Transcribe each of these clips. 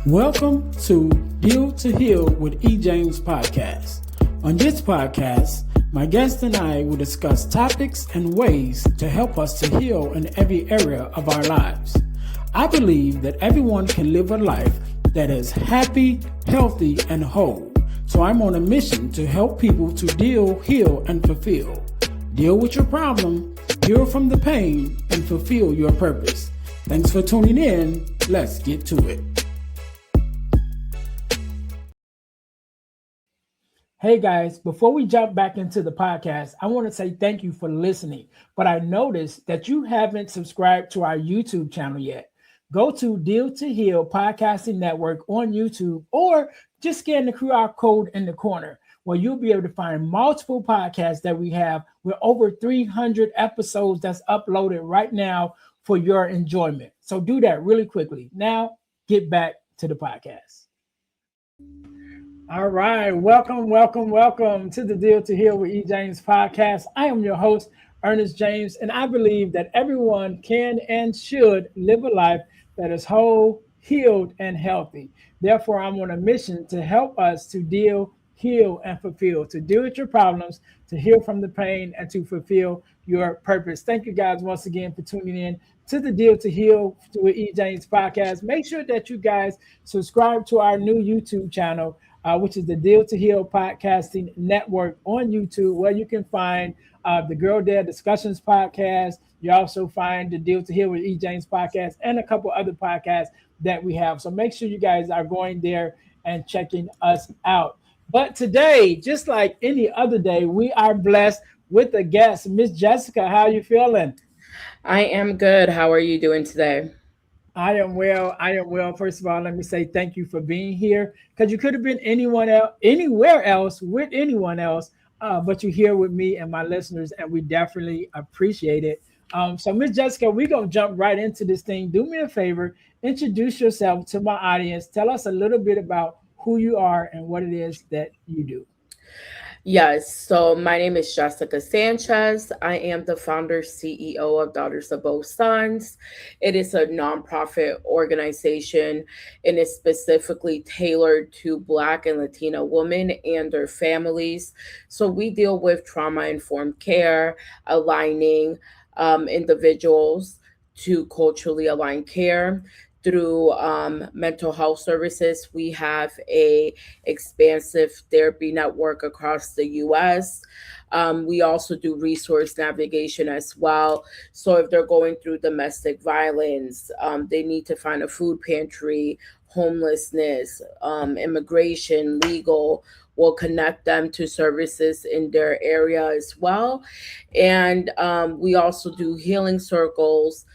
Welcome to Deal to Heal with E. James podcast. On this podcast, my guest and I will discuss topics and ways to help us to heal in every area of our lives. I believe that everyone can live a life that is happy, healthy, and whole. So I'm on a mission to help people to deal, heal, and fulfill. Deal with your problem, heal from the pain, and fulfill your purpose. Thanks for tuning in. Let's get to it. Hey guys, before we jump back into the podcast, I want to say thank you for listening. But I noticed that you haven't subscribed to our YouTube channel yet. Go to Deal to Heal Podcasting Network on YouTube or just scan the QR code in the corner where you'll be able to find multiple podcasts that we have with over 300 episodes that's uploaded right now for your enjoyment. So do that really quickly. Now, get back to the podcast. All right. Welcome to the Deal to Heal with E. James podcast. I am your host, Earnest James, and I believe that everyone can and should live a life that is whole, healed, and healthy. Therefore, I'm on a mission to help us to deal, heal, and fulfill, to deal with your problems, to heal from the pain, and to fulfill your purpose. Thank you guys once again for tuning in to the Deal to Heal with E. James podcast. Make sure that you guys subscribe to our new YouTube channel, which is the Deal to Heal Podcasting Network on YouTube, where you can find the Girl Dad Discussions podcast. You also find the Deal to Heal with E. James podcast and a couple other podcasts that we have. So make sure you guys are going there and checking us out. But today, just like any other day, we are blessed with a guest. Miss Jessica, how are you feeling? I am good. How are you doing today? I am well. First of all, let me say thank you for being here because you could have been anyone else, anywhere else with anyone else, but you're here with me and my listeners, and we definitely appreciate it. So, Miss Jessica, we're gonna jump right into this thing. Do me a favor, introduce yourself to my audience. Tell us a little bit about who you are and what it is that you do. Yes, so my name is Jessica Sanchez. I am the founder CEO of Daughters of Both Sons. It is a nonprofit organization and is specifically tailored to Black and Latino women and their families. So we deal with trauma informed care, aligning individuals to culturally aligned care through mental health services. We have a expansive therapy network across the U.S. We also do resource navigation as well. So if they're going through domestic violence, they need to find a food pantry, homelessness, immigration, legal. We'll connect them to services in their area as well. And we also do healing circles.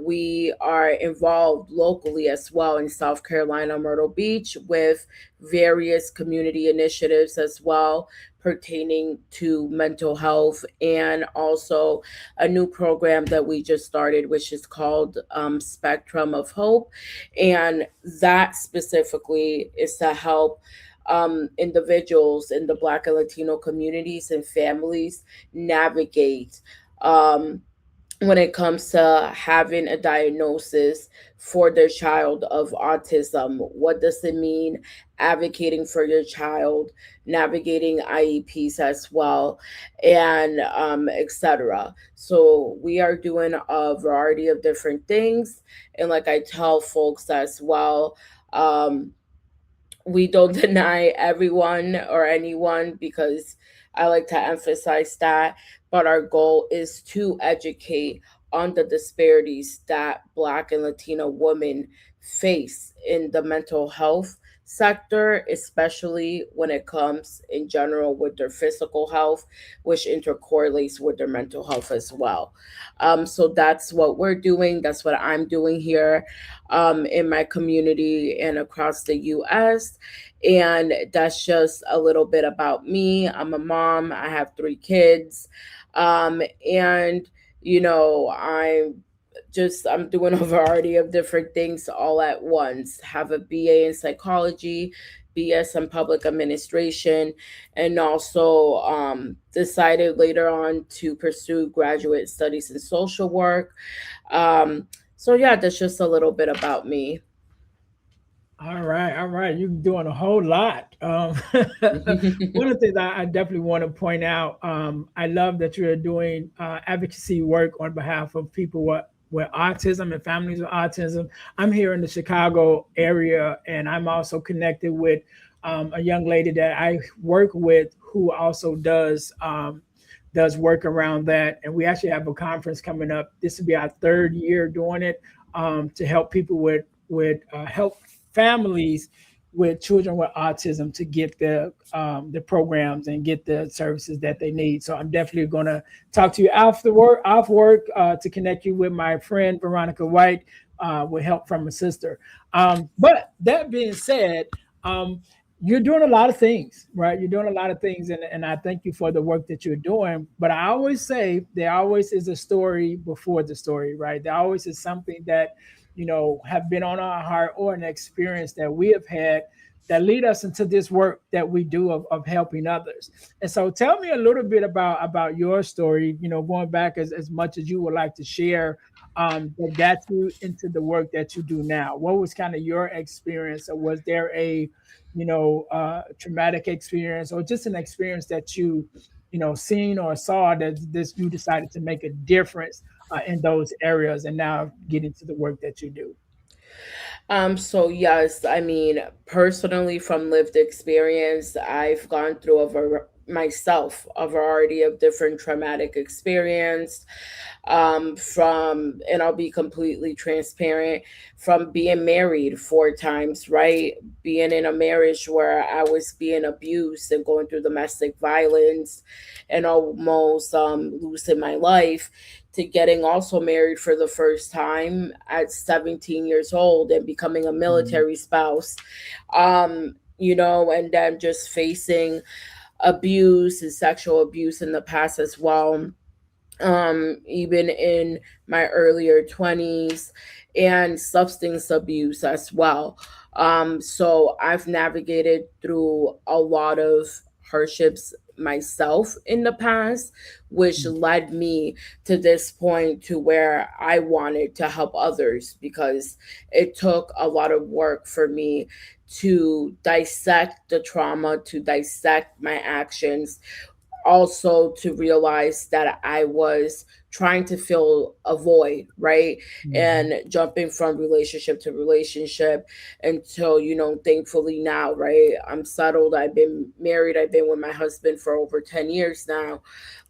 We are involved locally as well in South Carolina, Myrtle Beach, with various community initiatives as well pertaining to mental health, and also a new program that we just started, which is called Spectrum of Hope. And that specifically is to help individuals in the Black and Latino communities and families navigate. When it comes to having a diagnosis for their child of autism. What does it mean? Advocating for your child, navigating IEPs as well, and etc. So we are doing a variety of different things. And like I tell folks as well, we don't deny everyone or anyone, because I like to emphasize that, but our goal is to educate on the disparities that Black and Latino women face in the mental health sector, especially when it comes in general with their physical health, which intercorrelates with their mental health as well. So that's what we're doing. That's what I'm doing here in my community and across the US. And that's just a little bit about me. I'm a mom, I have 3 kids. And, I'm doing a variety of different things all at once. Have a BA in psychology, BS in public administration, and also decided later on to pursue graduate studies in social work. So yeah, that's just a little bit about me. All right, all right. You're doing a whole lot. One of the things I definitely want to point out, I love that you're doing advocacy work on behalf of people with autism and families with autism. I'm here in the Chicago area, and I'm also connected with a young lady that I work with who also does work around that. And we actually have a conference coming up. This will be our third year doing it to help people with help families with children with autism to get the programs and get the services that they need. So I'm definitely going to talk to you off work to connect you with my friend Veronica White with help from a sister. But that being said, um, you're doing a lot of things, right? You're doing a lot of things, and I thank you for the work that you're doing. But I always say there always is a story before the story, right? There always is something that have been on our heart or an experience that we have had that lead us into this work that we do of helping others. And so tell me a little bit about your story, going back as much as you would like to share, that got you into the work that you do now. What was kind of your experience, or was there a traumatic experience, or just an experience that you seen or saw that this you decided to make a difference in those areas, and now get into the work that you do? So yes, I mean, personally from lived experience, I've gone through myself a variety of different traumatic experience, from, and I'll be completely transparent, from being married 4 times, right? Being in a marriage where I was being abused and going through domestic violence and almost losing my life, to getting also married for the first time at 17 years old and becoming a Mhm. military spouse. And then just facing abuse and sexual abuse in the past as well, even in my earlier 20s, and substance abuse as well. So I've navigated through a lot of hardships myself in the past, which led me to this point to where I wanted to help others, because it took a lot of work for me to dissect the trauma, to dissect my actions, also to realize that I was trying to fill a void, right? Mhm. And jumping from relationship to relationship until, thankfully now, right? I'm settled. I've been married. I've been with my husband for over 10 years now.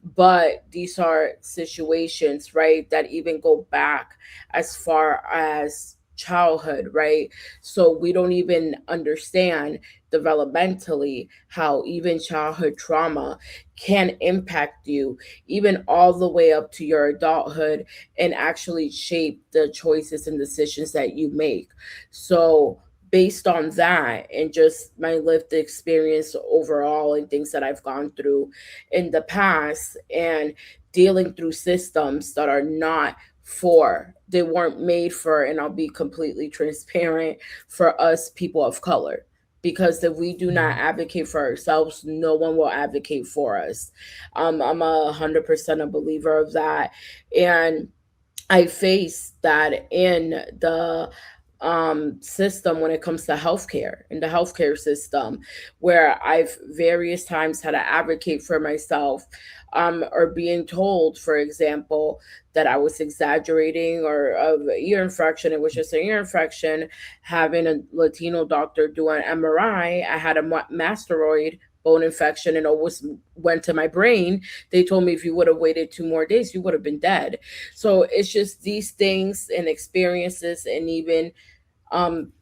But these are situations, right, that even go back as far as childhood, right? So we don't even understand developmentally how even childhood trauma can impact you even all the way up to your adulthood and actually shape the choices and decisions that you make. So, based on that and just my lived experience overall and things that I've gone through in the past, and dealing through systems that are not they weren't made for, and I'll be completely transparent, for us people of color, because if we do not Mhm. advocate for ourselves, no one will advocate for us. I'm 100% a believer of that, and I face that in the system when it comes to healthcare, in the healthcare system, where I've various times had to advocate for myself, or being told, for example, that I was exaggerating, or of ear infection. It was just an ear infection. Having a Latino doctor do an MRI, I had a mastoid bone infection and almost went to my brain. They told me if you would have waited 2 more days, you would have been dead. So it's just these things and experiences, and even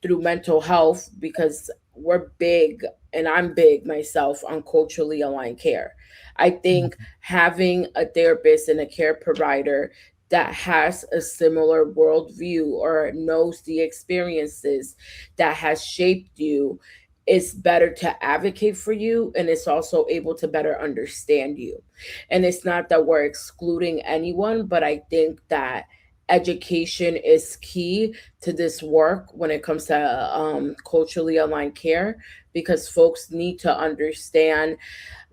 through mental health, because we're big, and I'm big myself, on culturally aligned care. I think Mhm. having a therapist and a care provider that has a similar worldview or knows the experiences that has shaped you is better to advocate for you, and it's also able to better understand you. And it's not that we're excluding anyone, but I think that education is key to this work when it comes to culturally aligned care, because folks need to understand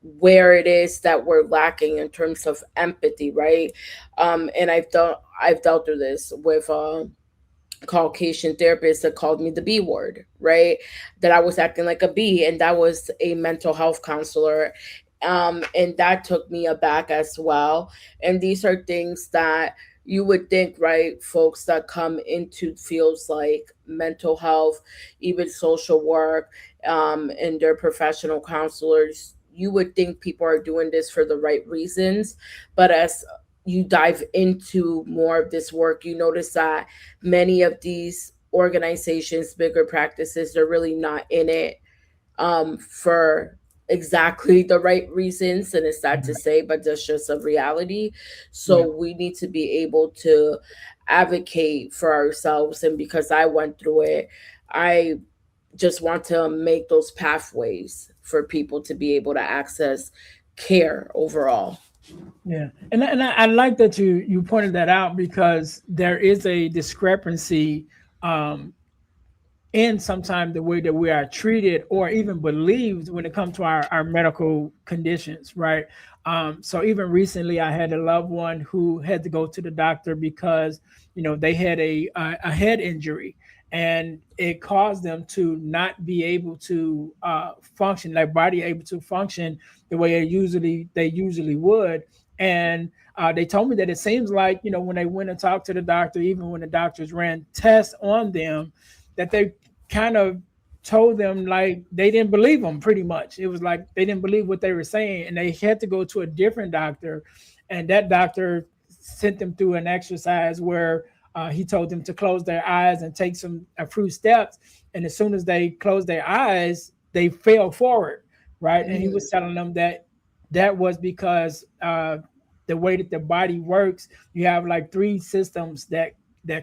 where it is that we're lacking in terms of empathy, right? And I've dealt through this with Caucasian therapist that called me the B word, right? That I was acting like a B, and that was a mental health counselor. And that took me aback as well. And these are things that you would think, right? Folks that come into fields like mental health, even social work, and their professional counselors, you would think people are doing this for the right reasons. But as you dive into more of this work, you notice that many of these organizations, bigger practices, they're really not in it for exactly the right reasons. And it's sad to say, but that's just a reality. Yeah. So we need to be able to advocate for ourselves. And because I went through it, I just want to make those pathways for people to be able to access care overall. Yeah, and I like that you pointed that out because there is a discrepancy um, in sometimes the way that we are treated or even believed when it comes to our medical conditions, right? So even recently, I had a loved one who had to go to the doctor because they had a head injury, and it caused them to not be able to function, their body able to function the way they usually would. And they told me that it seems like when they went and talked to the doctor, even when the doctors ran tests on them, that they kind of told them like they didn't believe them. Pretty much it was like they didn't believe what they were saying, and they had to go to a different doctor, and that doctor sent them through an exercise where he told them to close their eyes and take some a few steps, and as soon as they closed their eyes they fell forward, right? And he was Mhm. telling them that that was because the way that the body works, you have like three systems that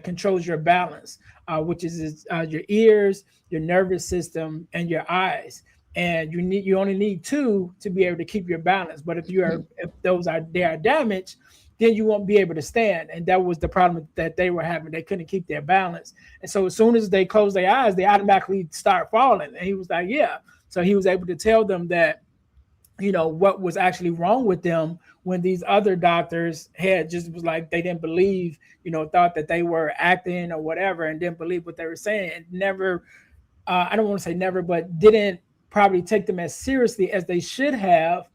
controls your balance, which is your ears, your nervous system, and your eyes. And you only need two to be able to keep your balance. But if those are they are damaged, then you won't be able to stand. And that was the problem that they were having. They couldn't keep their balance. And so as soon as they close their eyes, they automatically start falling. And he was like, yeah. So he was able to tell them that what was actually wrong with them when these other doctors had just was like they didn't believe, thought that they were acting or whatever, and didn't believe what they were saying, and never, I don't want to say never, but didn't probably take them as seriously as they should have,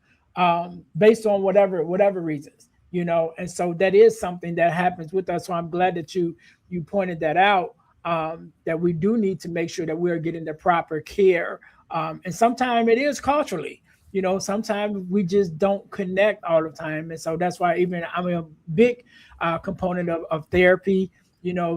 based on whatever reasons, and so that is something that happens with us. So I'm glad that you pointed that out, that we do need to make sure that we're getting the proper care, and sometimes it is culturally. Sometimes we just don't connect all the time, and so that's why even I'm a big component of therapy.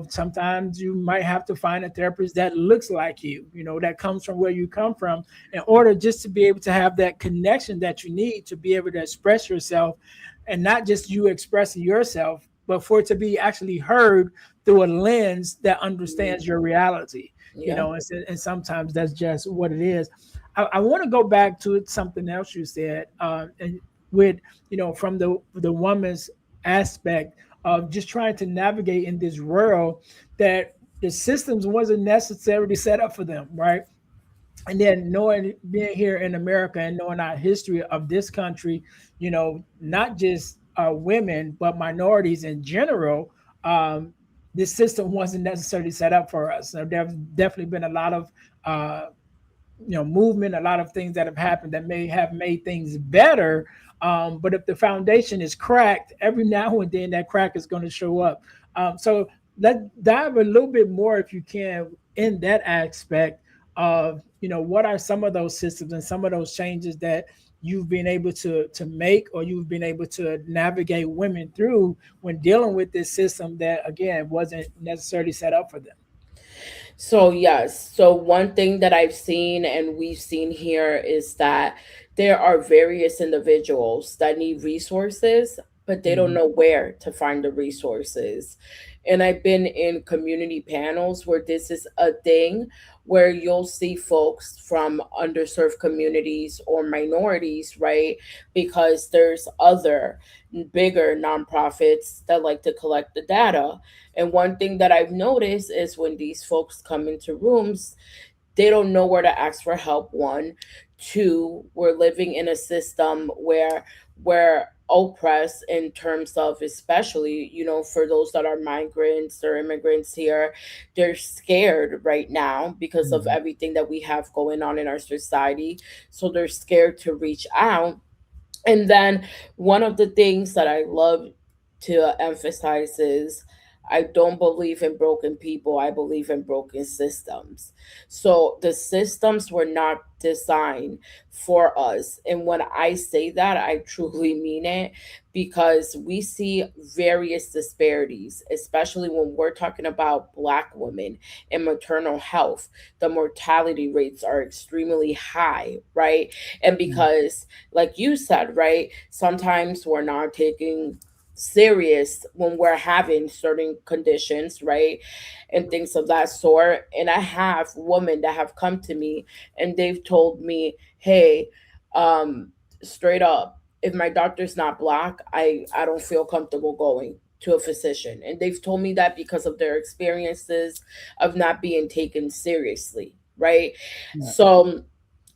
Sometimes you might have to find a therapist that looks like that comes from where you come from, in order just to be able to have that connection that you need to be able to express yourself, and not just you expressing yourself, but for it to be actually heard through a lens that understands your reality. Yeah. And sometimes that's just what it is. I want to go back to something else you said, and with from the woman's aspect of just trying to navigate in this world that the systems wasn't necessarily set up for them, right? And then knowing being here in America and knowing our history of this country, not just women but minorities in general, this system wasn't necessarily set up for us. So there's definitely been a lot of uh, movement, a lot of things that have happened that may have made things better. But if the foundation is cracked, every now and then that crack is going to show up. So let's dive a little bit more, if you can, in that aspect of what are some of those systems and some of those changes that you've been able to make, or you've been able to navigate women through when dealing with this system that again wasn't necessarily set up for them. So, yes. So, one thing that I've seen and we've seen here is that there are various individuals that need resources, but they don't Mhm. know where to find the resources. And I've been in community panels where this is a thing, where you'll see folks from underserved communities or minorities, right? Because there's other bigger nonprofits that like to collect the data. And one thing that I've noticed is when these folks come into rooms, they don't know where to ask for help. One, two, we're living in a system where oppressed in terms of, especially, for those that are migrants or immigrants here. They're scared right now because of Mhm. everything that we have going on in our society. So they're scared to reach out. And then one of the things that I love to emphasize is I don't believe in broken people. I believe in broken systems. So the systems were not designed for us. And when I say that, I truly mean it, because we see various disparities, especially when we're talking about Black women and maternal health. The mortality rates are extremely high, right? And Mhm. because, like you said, right, sometimes we're not taking serious when we're having certain conditions, right, and things of that sort. And I have women that have come to me and they've told me, hey, um straight up, if my doctor's not Black, I don't feel comfortable going to a physician. And they've told me that because of their experiences of not being taken seriously, right? Yeah. So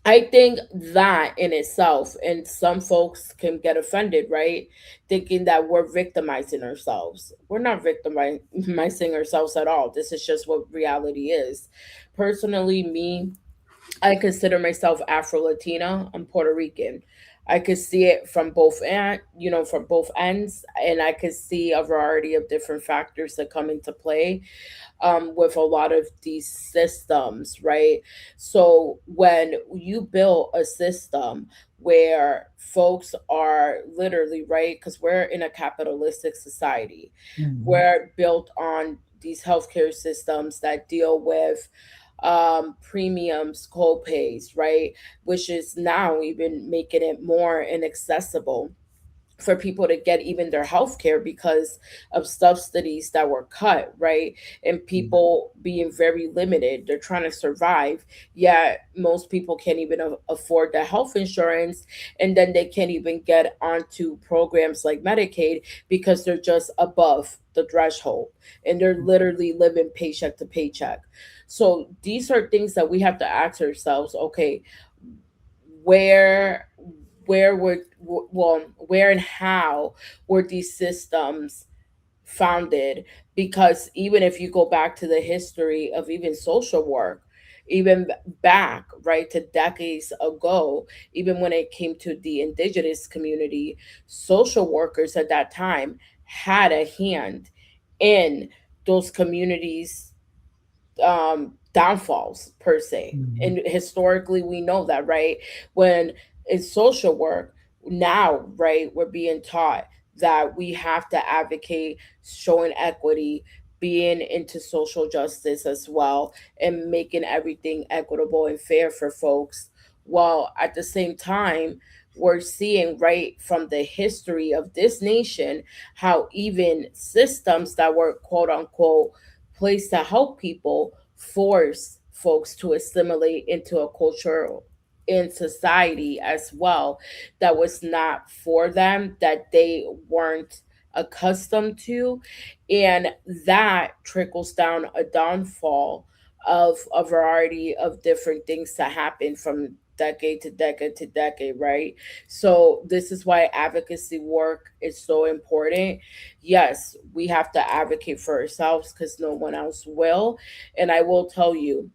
I think that in itself, and some folks can get offended, right? Thinking that we're victimizing ourselves. We're not victimizing ourselves at all. This is just what reality is. Personally, me, I consider myself Afro Latina. I'm Puerto Rican. I could see it from from both ends, and I could see a variety of different factors that come into play with a lot of these systems, right? So when you build a system where folks are literally, right, because we're in a capitalistic society, Mhm. we're built on these healthcare systems that deal with premiums, co-pays, right, which is now even making it more inaccessible for people to get even their health care because of subsidies that were cut, right? And Mhm. people being very limited. They're trying to survive, yet most people can't even afford the health insurance. And then they can't even get onto programs like Medicaid because they're just above the threshold and they're literally living paycheck to paycheck. So these are things that we have to ask ourselves, okay, where where and how were these systems founded? Because even if you go back to the history of even social work, even back, right, to decades ago, even when it came to the indigenous community, social workers at that time had a hand in those communities downfalls per se. Mhm. And historically we know that, right? When in social work now, right, we're being taught that we have to advocate showing equity, being into social justice as well, and making everything equitable and fair for folks, while at the same time we're seeing right from the history of this nation how even systems that were quote unquote place to help people force folks to assimilate into a culture in society as well that was not for them, that they weren't accustomed to. And that trickles down a downfall of a variety of different things to happen from decade to decade to decade, right? So this is why advocacy work is so important. Yes, we have to advocate for ourselves because no one else will. And I will tell you,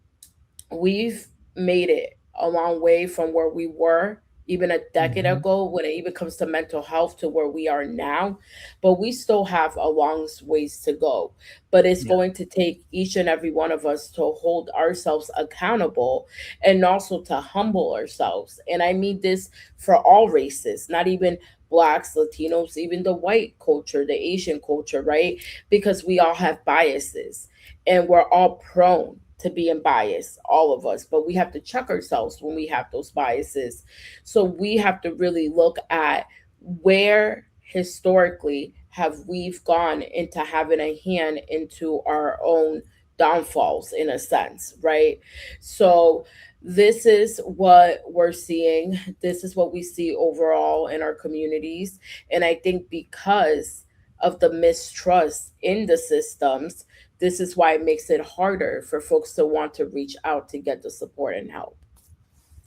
we've made it a long way from where we were even a decade Mhm. ago when it even comes to mental health to where we are now, but we still have a long ways to go. But it's Yeah. going to take each and every one of us to hold ourselves accountable and also to humble ourselves. And I mean this for all races, not even Blacks, Latinos, even the white culture, the Asian culture, right? Because we all have biases and we're all prone to being biased, all of us, but we have to check ourselves when we have those biases. So we have to really look at where historically have we've gone into having a hand into our own downfalls in a sense, right? So this is what we're seeing. This is what we see overall in our communities. And I think because of the mistrust in the systems, this is why it makes it harder for folks to want to reach out to get the support and help.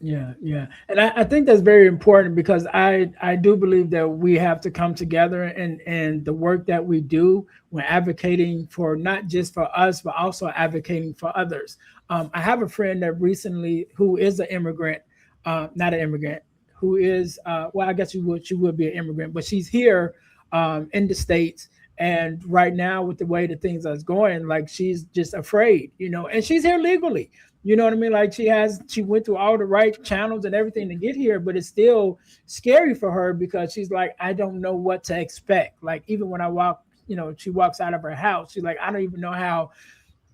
Yeah, yeah, and I think that's very important because I do believe that we have to come together and the work that we do when advocating for not just for us but also advocating for others. I have a friend that recently who is an immigrant, not an immigrant, who is well, I guess you would be an immigrant, but she's here in the states. And right now, with the way that things are going, like she's just afraid, and she's here legally. You know what I mean? Like she went through all the right channels and everything to get here, but it's still scary for her because she's like, I don't know what to expect. Like even when I walk, she walks out of her house, she's like, I don't even know how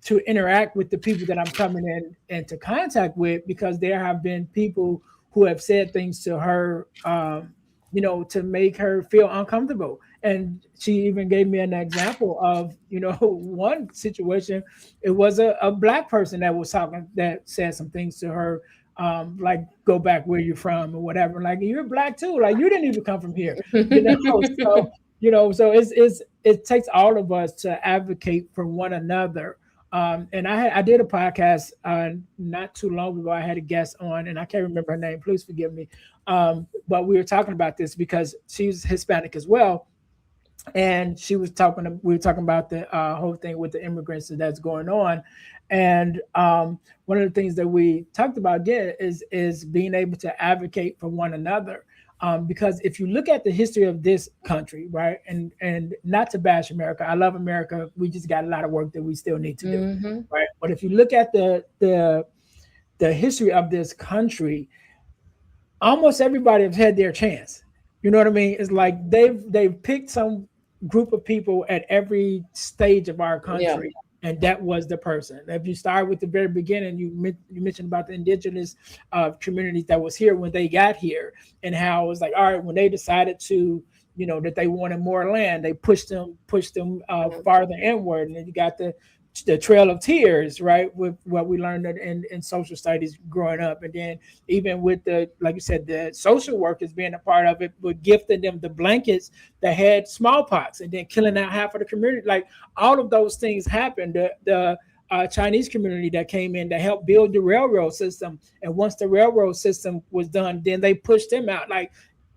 to interact with the people that I'm coming in into contact with because there have been people who have said things to her, to make her feel uncomfortable. And she even gave me an example of, one situation. It was a black person that was talking that said some things to her, like go back where you're from or whatever. Like you're black too. Like you didn't even come from here, you know. So so it takes all of us to advocate for one another. And I did a podcast not too long ago. I had a guest on, and I can't remember her name. Please forgive me. But we were talking about this because she's Hispanic as well, and we were talking about the whole thing with the immigrants that's going on. And one of the things that we talked about again is being able to advocate for one another. Because if you look at the history of this country, right, and not to bash America, I love America. We just got a lot of work that we still need to do, Hmm. right? But if you look at the history of this country, almost everybody has had their chance. You know what I mean? It's like they've picked some group of people at every stage of our Yeah. country, and that was the person. If you start with the very beginning, you mentioned about the indigenous communities that was here when they got here, and how it was like, all right, when they decided to, that they wanted more land, they pushed them farther inward, and then you got the Trail of Tears, right? With what we learned in social studies growing up. And then even with like you said, the social workers being a part of it, but gifting them the blankets that had smallpox and then killing out half of the community. Like all of those things happened. The Chinese community that came in to help build the railroad system. And once the railroad system was done, then they pushed them out. Like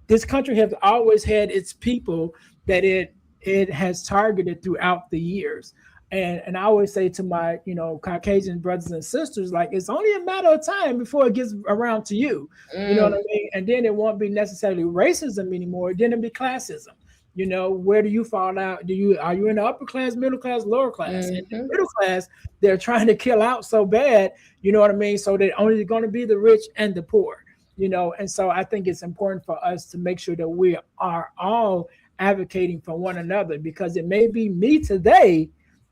this country has always had its people that it has targeted throughout the years. And I always say to my, Caucasian brothers and sisters, like it's only a matter of time before it gets around to you. You know what Mm. I mean? And then it won't be necessarily racism anymore. Then it'll be classism. Where do you fall out? Are you in the upper class, middle class, lower class? And the Hmm. middle class, they're trying to kill out so bad, you know what I mean? So they're only going to be the rich and the poor, and so I think it's important for us to make sure that we are all advocating for one another because it may be me today,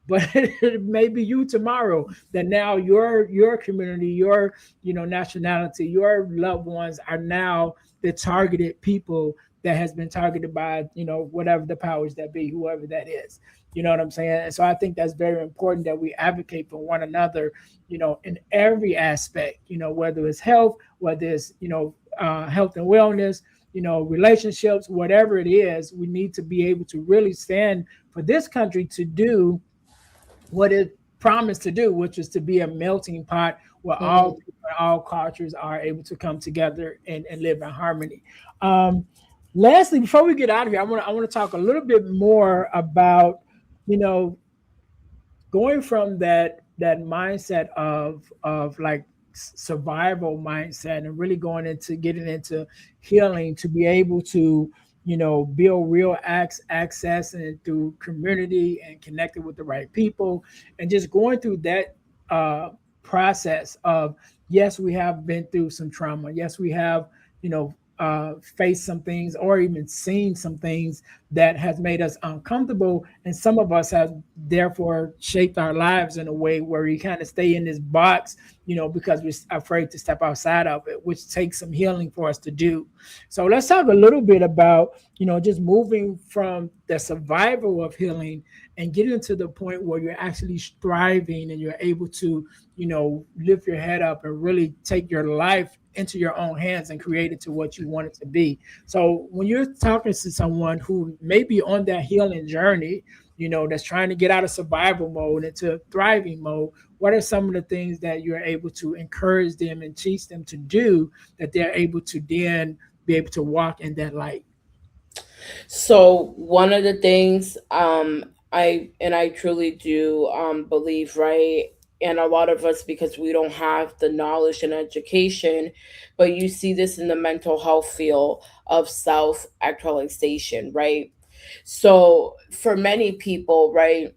but it may be you tomorrow. That now your community, your nationality, your loved ones are now the targeted people that has been targeted by whatever the powers that be, whoever that is. You know what I'm saying? And so I think that's very important that we advocate for one another, in every aspect. Whether it's health, whether it's health and wellness, relationships, whatever it is, we need to be able to really stand for this country to do what it promised to do, which is to be a melting pot where all Hmm. people and all cultures are able to come together and live in harmony. Um, Lastly, before we get out of here, I want to talk a little bit more about you know going from that mindset of like survival mindset and really going into getting into healing to be able to build real access and through community and connecting with the right people and just going through that uh process of, yes, we have been through some trauma, yes, we have faced some things or even seen some things that has made us uncomfortable, and some of us have therefore shaped our lives in a way where we kind of stay in this box, because we're afraid to step outside of it, which takes some healing for us to do. So let's talk a little bit about just moving from the survival of healing and getting to the point where you're actually thriving and you're able to lift your head up and really take your life into your own hands and create it to what you want it to be. So when you're talking to someone who may be on that healing journey, that's trying to get out of survival mode into thriving mode, what are some of the things that you're able to encourage them and teach them to do that they're able to then be able to walk in that light? So one of the things I truly do believe, right, and a lot of us, because we don't have the knowledge and education, but you see this in the mental health field of self actualization, right? So for many people, right,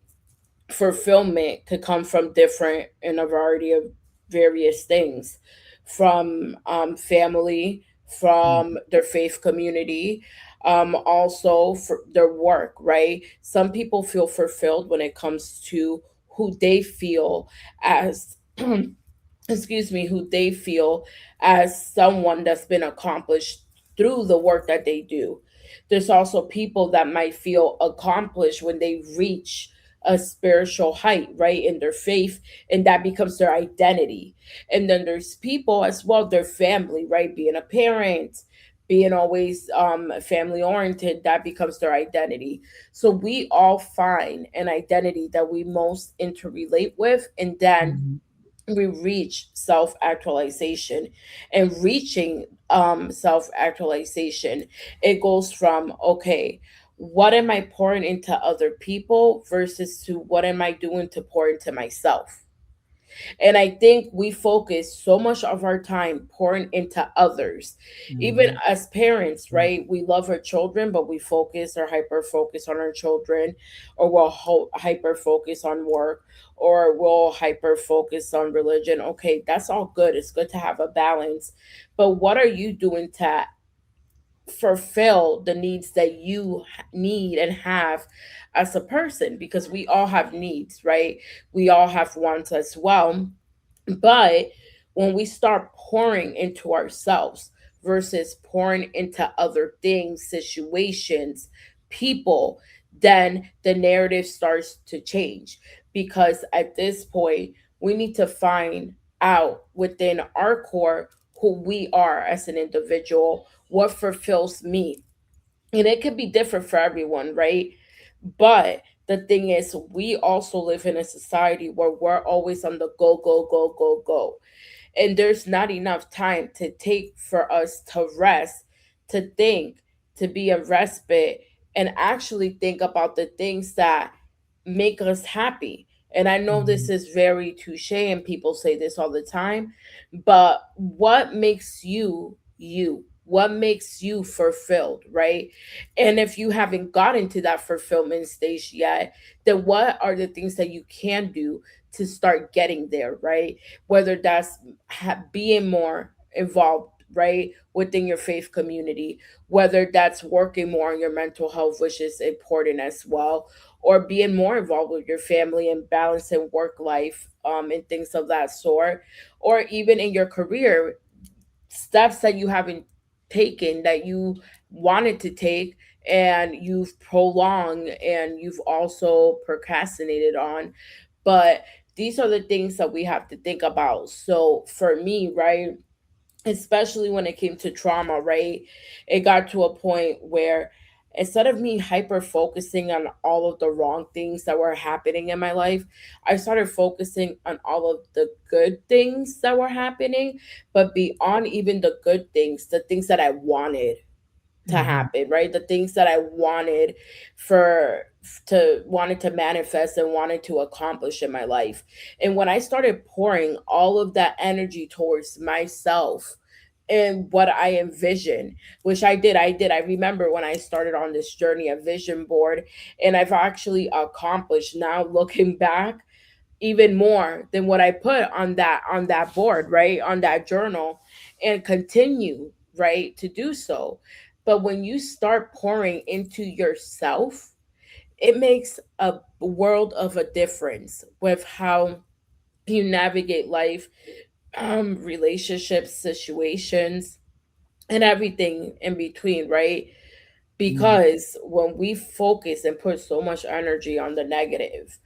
fulfillment could come from different and a variety of various things, from family, from Mhm. their faith community, also for their work, right? Some people feel fulfilled when it comes to who they feel as excuse me, who they feel as someone that's been accomplished through the work that they do. There's also people that might feel accomplished when they reach a spiritual height, right, in their faith, and that becomes their identity. And then there's people as well, their family, right, being a parent, being always family oriented, that becomes their identity. So we all find an identity that we most interrelate with, and then Mhm. we reach self actualization. And reaching self actualization, it goes from, okay, what am I pouring into other people versus to what am I doing to pour into myself. And I think we focus so much of our time pouring into others. Even Mhm. as parents, right? We love our children, but we focus or hyper focus on our children, or we'll hyper focus on work, or we'll hyper focus on religion. Okay, that's all good. It's good to have a balance. But what are you doing to fulfill the needs that you need and have as a person? Because we all have needs, right? We all have wants as well. But when we start pouring into ourselves versus pouring into other things, situations, people, then the narrative starts to change. Because at this point, we need to find out within our core who we are as an individual, what fulfills me. And it could be different for everyone, right? But the thing is, we also live in a society where we're always on the go, go, go, go, go. And there's not enough time to take for us to rest, to think, to be a respite, and actually think about the things that make us happy. And I know this Mhm. is very touche, and people say this all the time, but what makes you you? What makes you fulfilled, right? And if you haven't gotten to that fulfillment stage yet, then what are the things that you can do to start getting there, right? Whether that's being more involved, right, within your faith community, whether that's working more on your mental health, which is important as well, or being more involved with your family and balancing work life, and things of that sort, or even in your career, steps that you haven't taken that you wanted to take, and you've prolonged and you've also procrastinated on. But these are the things that we have to think about. So for me, right, especially when it came to trauma, right? It got to a point where instead of me hyper focusing on all of the wrong things that were happening in my life, I started focusing on all of the good things that were happening, but beyond even the good things, the things that I wanted to Mhm. happen, right? The things that I wanted for to wanted to manifest and wanted to accomplish in my life. And when I started pouring all of that energy towards myself and what I envisioned, which I remember when I started on this journey, a vision board, and I've actually accomplished, now looking back, even more than what I put on that board, right? On that journal, and continue, right, to do so. But when you start pouring into yourself, it makes a world of a difference with how you navigate life, relationships, situations, and everything in between, right? Mhm. Because when we focus and put so much energy on the negative,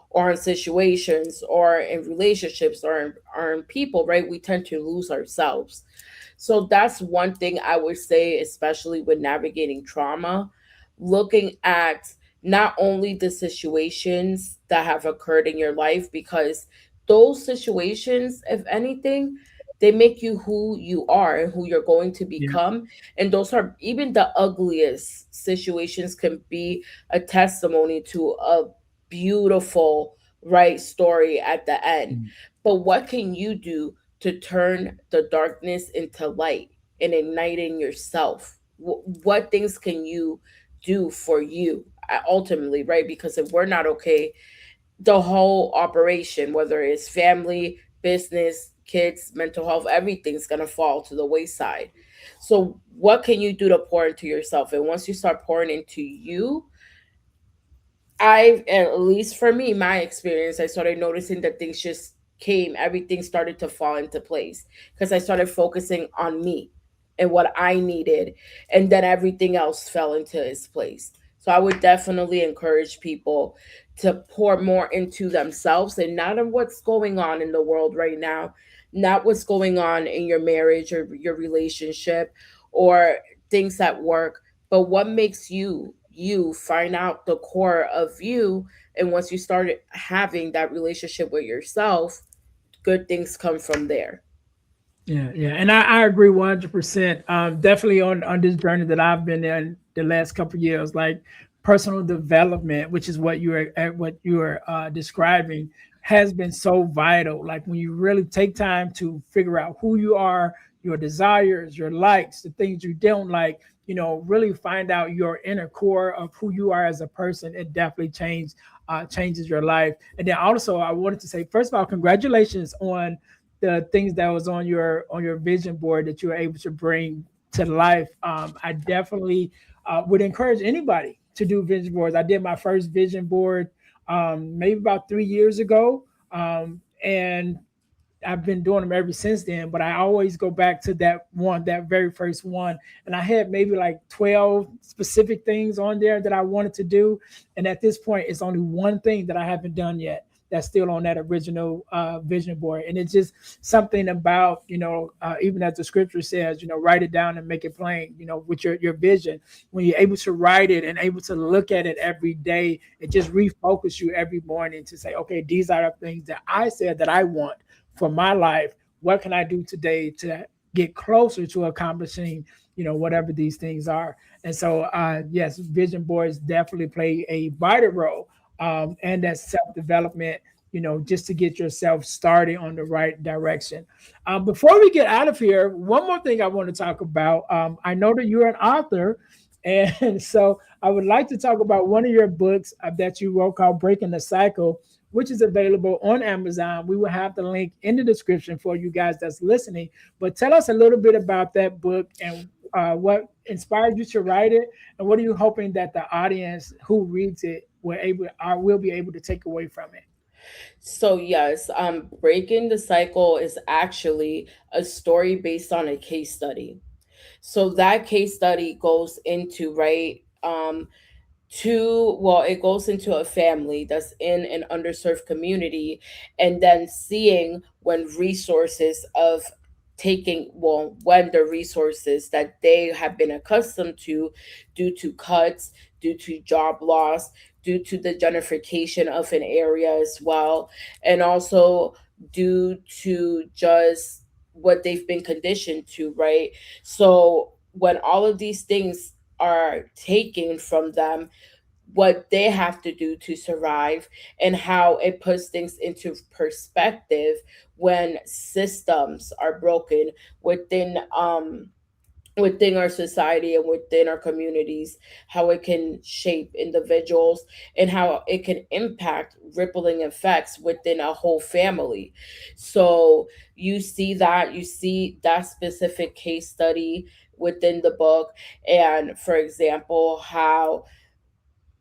or in situations, or in relationships, or in people, right, we tend to lose ourselves. So that's one thing I would say, especially with navigating trauma, looking at not only the situations that have occurred in your life, because those situations, if anything, they make you who you are and who you're going to Yeah. become. And those are, even the ugliest situations can be a testimony to a beautiful, right, story at the end. Mm. But what can you do to turn the darkness into light and igniting yourself? What things can you do for you, ultimately, right? Because if we're not okay, the whole operation, whether it's family, business, kids, mental health, everything's going to fall to the wayside. So what can you do to pour into yourself? And once you start pouring into you, I, at least for me, my experience, I started noticing that things just came, everything started to fall into place because I started focusing on me and what I needed, and then everything else fell into its place. So I would definitely encourage people to pour more into themselves and not in what's going on in the world right now, not what's going on in your marriage or your relationship or things at work, but what makes you you. Find out the core of you, and once you start having that relationship with yourself, good things come from there. Yeah, yeah, and I agree 100%. Definitely on this journey that I've been in the last couple of years, like personal development, which is what you are describing, has been so vital. Like when you really take time to figure out who you are, your desires, your likes, the things you don't like, really find out your inner core of who you are as a person. It definitely changes your life. And then also, I wanted to say, first of all, congratulations on the things that was on your vision board that you were able to bring to life. I definitely would encourage anybody to do vision boards. I did my first vision board maybe about 3 years ago, and I've been doing them ever since then, but I always go back to that very first one. And I had maybe like 12 specific things on there that I wanted to do. And at this point, it's only one thing that I haven't done yet that's still on that original vision board. And it's just something about, even as the scripture says, write it down and make it plain, with your vision. When you're able to write it and able to look at it every day, it just refocus you every morning to say, okay, these are the things that I said that I want for my life. What can I do today to get closer to accomplishing, whatever these things are? And so, yes, vision boards definitely play a vital role, and that self development, just to get yourself started on the right direction. Before we get out of here, one more thing I want to talk about. I know that you're an author, and so I would like to talk about one of your books that you wrote called Breaking the Cycle, which is available on Amazon. We will have the link in the description for you guys that's listening. But tell us a little bit about that book and what inspired you to write it, and what are you hoping that the audience who reads it will be able to take away from it. So yes, breaking the cycle is actually a story based on a case study. So that case study goes into, right, it goes into a family that's in an underserved community, and then seeing when resources of taking well when the resources that they have been accustomed to, due to cuts, due to job loss, due to the gentrification of an area as well, and also due to just what they've been conditioned to, right? So when all of these things are taken from them, what they have to do to survive, and how it puts things into perspective when systems are broken within within our society and within our communities, how it can shape individuals and how it can impact rippling effects within a whole family. So you see that specific case study within the book. And for example, how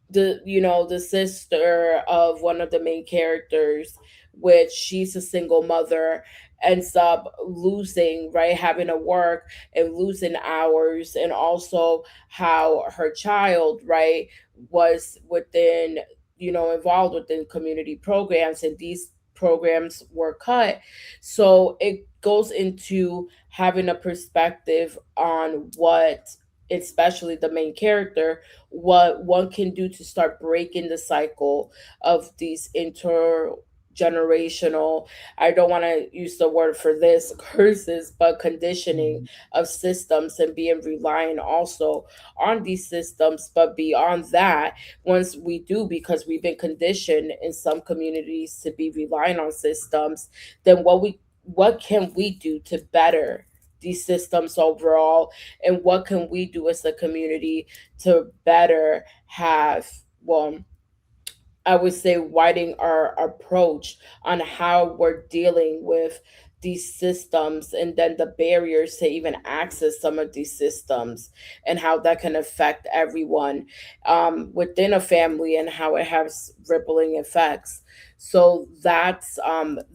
the sister of one of the main characters, which she's a single mother, ends up losing, right, having to work and losing hours, and also how her child, right, was within, involved within community programs, and these programs were cut. So it goes into having a perspective on what especially the main character, what one can do to start breaking the cycle of these intergenerational, I don't want to use the word for this, curses, but conditioning Mhm. of systems, and being reliant also on these systems. But beyond that, once we do, because we've been conditioned in some communities to be reliant on systems, then what can we do to better these systems overall, and what can we do as a community to better have, well, I would say, widen our approach on how we're dealing with these systems, and then the barriers to even access some of these systems, and how that can affect everyone within a family, and how it has rippling effects. So that's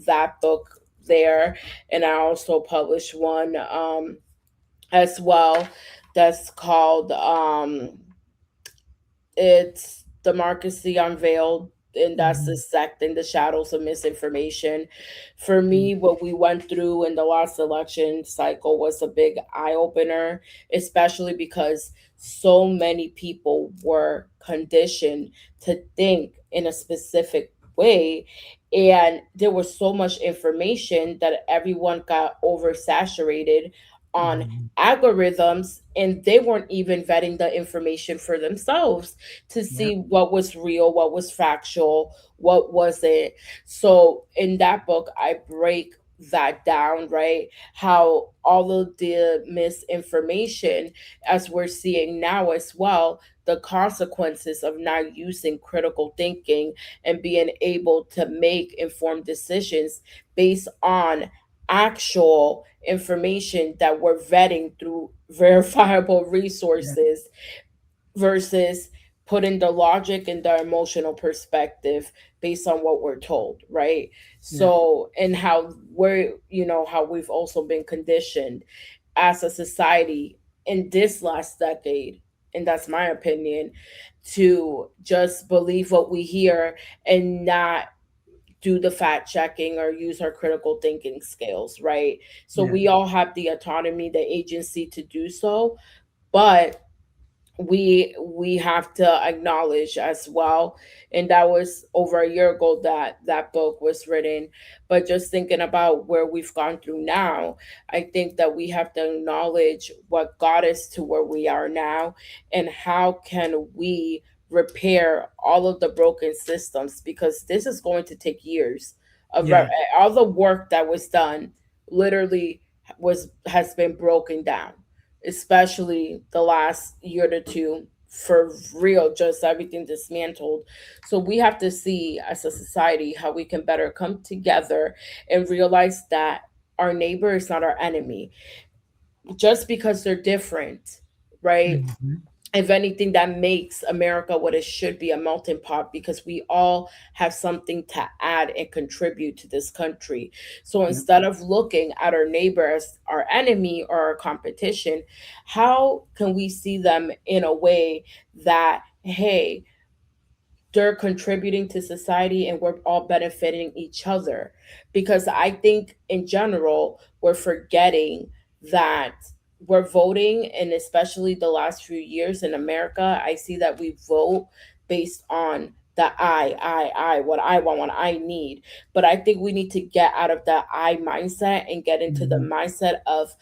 that book there. And I also published one as well, that's called it's Democracy Unveiled, and that's Mhm. dissecting the shadows of misinformation. For Mhm. me, what we went through in the last election cycle was a big eye opener, especially because so many people were conditioned to think in a specific way. And there was so much information that everyone got oversaturated on Mhm. algorithms, and they weren't even vetting the information for themselves to Yeah. see what was real, what was factual, what wasn't. So in that book, I break that down, right? How all of the misinformation, as we're seeing now as well, the consequences of not using critical thinking and being able to make informed decisions based on actual information that we're vetting through verifiable Yeah. resources, versus putting the logic and the emotional perspective based on what we're told, right? Yeah. So, and how we're, how we've also been conditioned as a society in this last decade, and that's my opinion, to just believe what we hear and not do the fact checking or use our critical thinking skills, right? So Yeah. we all have the autonomy, the agency to do so, but we have to acknowledge as well, and that was over a year ago that that book was written. But just thinking about where we've gone through now, I think that we have to acknowledge what got us to where we are now, and how can we repair all of the broken systems, because this is going to take years of Yeah. all the work that was done, literally was has been broken down, especially the last year to two, for real, just everything dismantled. So we have to see as a society how we can better come together and realize that our neighbor is not our enemy just because they're different, right? Mhm. If anything, that makes America what it should be, a melting pot, because we all have something to add and contribute to this country. So Yep. instead of looking at our neighbor as our enemy or our competition, how can we see them in a way that, hey, they're contributing to society and we're all benefiting each other? Because I think in general we're forgetting that we're voting, and especially the last few years in America, I see that we vote based on the I, what I want, what I need. But I think we need to get out of that I mindset and get into the Mhm. mindset of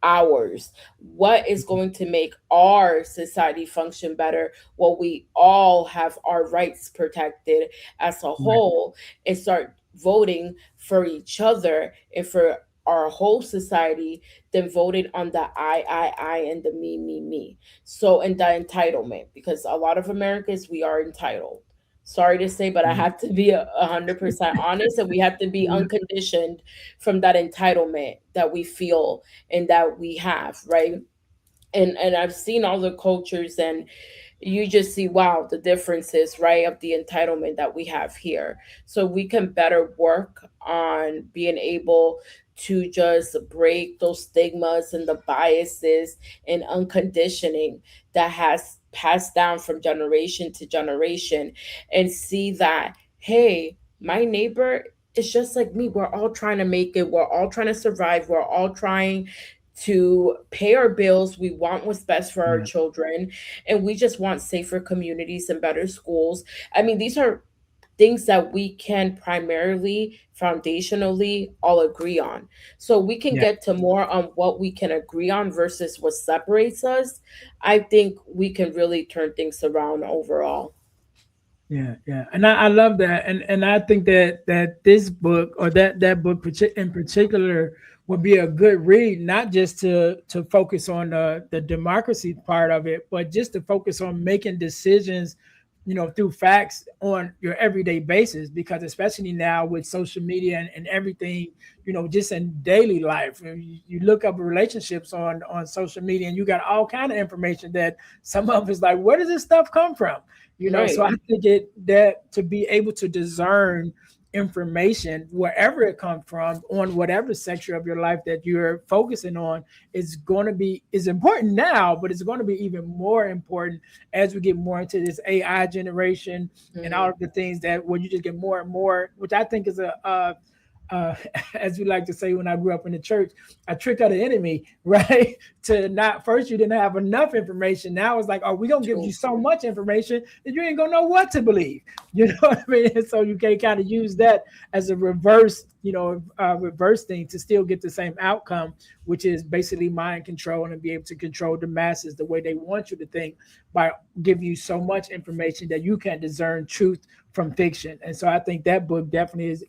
ours. What is Mhm. going to make our society function better? Well, we all have our rights protected as a Right. whole, and start voting for each other and for our whole society, than voting on the I, and the me. So, and the entitlement, because a lot of Americans, we are entitled. Sorry to say, but I Yeah. have to be 100% honest, and we have to be Yeah. unconditioned from that entitlement that we feel and that we have, right? And I've seen all the cultures, and you just see, wow, the differences, right, of the entitlement that we have here. So we can better work on being able to just break those stigmas and the biases and unconditioning that has passed down from generation to generation, and see that, hey, my neighbor is just like me. We're all trying to make it, we're all trying to survive, we're all trying to pay our bills. We want what's best for our Yeah. children, and we just want safer communities and better schools. I mean, these are things that we can primarily, foundationally, all agree on. So we can Yeah. get to more on what we can agree on versus what separates us. I think we can really turn things around overall. Yeah, yeah, and I love that, and I think that this book or that book in particular would be a good read, not just to focus on the democracy part of it, but just to focus on making decisions, through facts on your everyday basis. Because especially now with social media and everything, just in daily life, you look up relationships on social media, and you got all kind of information that some of us like, where does this stuff come from? So Right, I think that to be able to discern information wherever it comes from on whatever sector of your life that you're focusing on is important now, but it's going to be even more important as we get more into this AI generation and all hmm, of the things that when you just get more and more, which I think is uh, as we like to say when I grew up in the church, a trick of the enemy, right? To not first you didn't have enough information. Now it's like, oh, we gonna give you true. so much information that you ain't gonna know what to believe. You know what I mean? And so you can kind of use that as a reverse, reverse thing to still get the same outcome, which is basically mind control and be able to control the masses the way they want you to think by giving you so much information that you can't discern truth from fiction. And so I think that book definitely is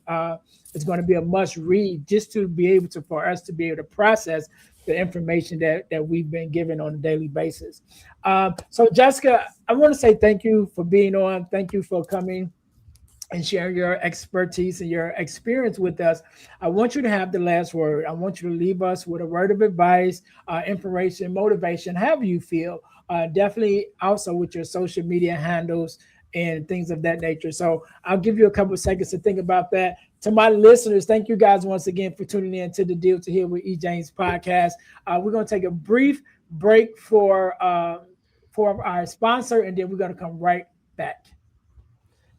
going to be a must read just to be able to for us to be able to process the information that we've been given on a daily basis. So Jessica, I want to say thank you for being on. Thank you for coming and sharing your expertise and your experience with us. I want you to have the last word. I want you to leave us with a word of advice, information, motivation, however you feel. Definitely also with your social media handles and things of that nature. So I'll give you a couple of seconds to think about that. To my listeners, thank you guys once again for tuning in to the Deal to Heal with E. James podcast. We're going to take a brief break for our sponsor, and then we're going to come right back.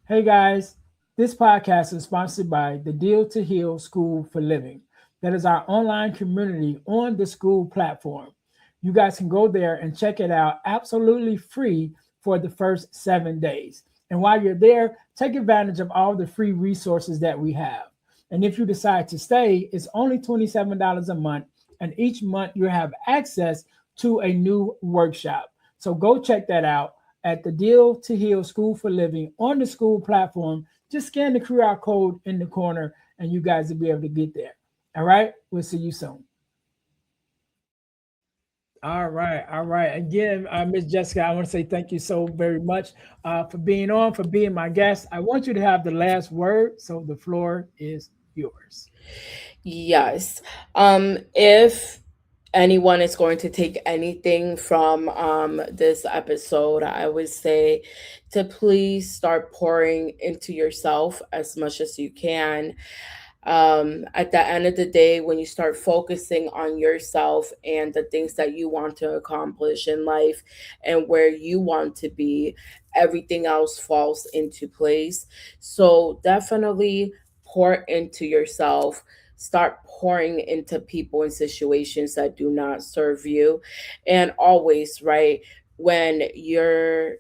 Hey guys, this podcast is sponsored by the Deal to Heal School for Living. That is our online community on the school platform. You guys can go there and check it out absolutely free for the first 7 days. And while you're there, take advantage of all the free resources that we have. And if you decide to stay, it's only $27 a month. And each month you have access to a new workshop. So go check that out at the Deal to Heal School for Living on the school platform. Just scan the QR code in the corner and you guys will be able to get there. All right. We'll see you soon. All right. All right. Again, Miss Jessica, I want to say thank you so very much for being on, for being my guest. I want you to have the last word. So the floor is yours. Yes. If anyone is going to take anything from this episode, I would say to please start pouring into yourself as much as you can. At the end of the day, when you start focusing on yourself and the things that you want to accomplish in life and where you want to be, everything else falls into place. So definitely pour into yourself. Start pouring into people and situations that do not serve you. And always, right, when you're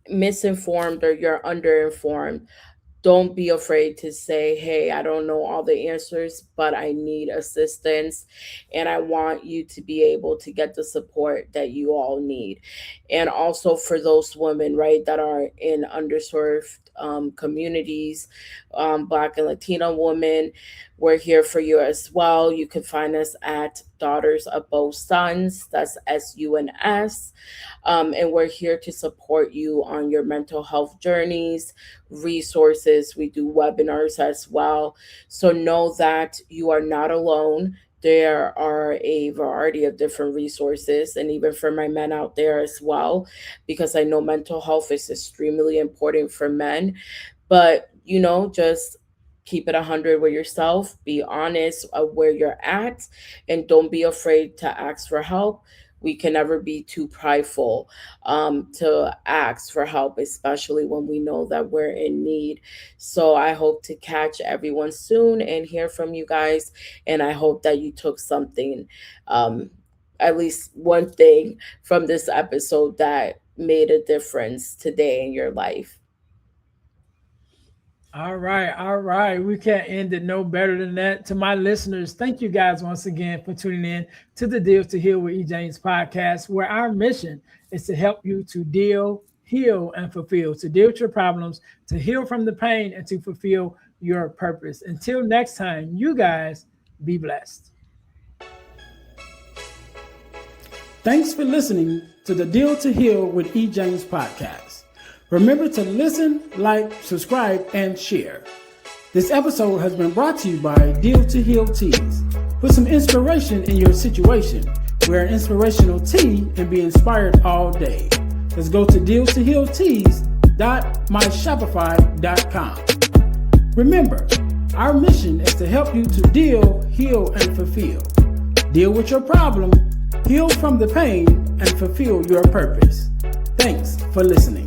misinformed or you're underinformed, don't be afraid to say, hey, I don't know all the answers, but I need assistance. And I want you to be able to get the support that you all need. And also for those women, right, that are in underserved communities, Black and Latino women, we're here for you as well. You can find us at Daughters of Both Sons, that's SUNS. And we're here to support you on your mental health journeys, resources. We do webinars as well. So know that you are not alone. There are a variety of different resources, and even for my men out there as well, because I know mental health is extremely important for men. But, just keep it 100 with yourself, be honest of where you're at, and don't be afraid to ask for help. We can never be too prideful to ask for help, especially when we know that we're in need. So I hope to catch everyone soon and hear from you guys. And I hope that you took something at least one thing from this episode that made a difference today in your life. All right, all right. We can't end it no better than that. To my listeners, thank you guys once again for tuning in to the Deal to Heal with E. James podcast, where our mission is to help you to deal, heal, and fulfill, to deal with your problems, to heal from the pain, and to fulfill your purpose. Until next time, you guys be blessed. Thanks for listening to the Deal to Heal with E. James podcast. Remember to listen, like, subscribe, and share. This episode has been brought to you by Deal to Heal Teas. Put some inspiration in your situation. Wear an inspirational tea and be inspired all day. Let's go to dealtohealteas.myshopify.com. Remember, our mission is to help you to deal, heal, and fulfill. Deal with your problem, heal from the pain, and fulfill your purpose. Thanks for listening.